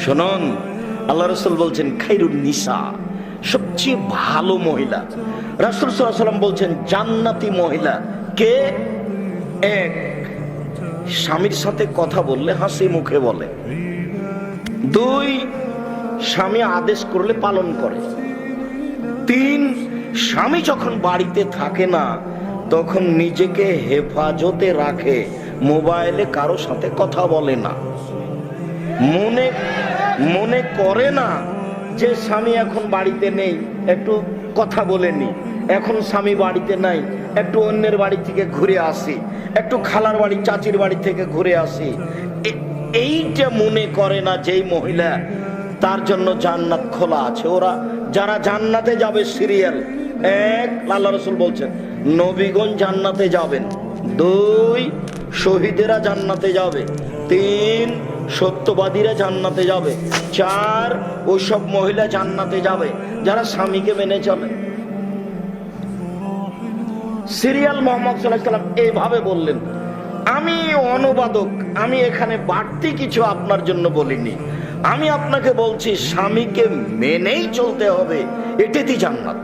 শুনুন, আল্লাহ রাসূল বলছেন খায়রুন নিসা, সবচেয়ে ভালো মহিলা। রাসূল সাল্লাল্লাহু আলাইহি ওয়াসাল্লাম বলছেন জান্নাতি মহিলা কে? এক, স্বামীর সাথে কথা বললে হাসি মুখে বলে। দুই, স্বামী আদেশ করলে পালন করে। তিন, স্বামী যখন বাড়িতে থাকে না তখন নিজেকে হেফাজতে রাখে, মোবাইলে কারো সাথে কথা বলে না, মনে করে না যে স্বামী এখন বাড়িতে নেই, একটু কথা বলে নি, এখন স্বামী বাড়িতে নাই, একটু অন্যের বাড়ি থেকে ঘুরে আসি, একটু খালার বাড়ি চাচির বাড়ি থেকে ঘুরে আসি। এইটা মনে করে না যেই মহিলা, তার জন্য জান্নাত খোলা আছে। ওরা যারা জান্নাতে যাবে সিরিয়াল এক, আল্লাহ রাসূল বলছেন নবীগণ জান্নাতে যাবেন। দুই, শহীদেরা জান্নাতে যাবে। তিন, সত্যবাদীরা জান্নাতে যাবে। চার, ওইসব মহিলা জান্নাতে যাবে যারা স্বামীকে মেনে চলে। সিরিয়াল মোহাম্মদ সাল্লাল্লাহু আলাইহি ওয়াসাল্লাম এইভাবে বললেন। আমি অনুবাদক, আমি এখানে বাড়তি কিছু আপনার জন্য বলিনি। আমি আপনাকে বলছি স্বামীকে মেনেই চলতে হবে, এটাতেই জান্নাত।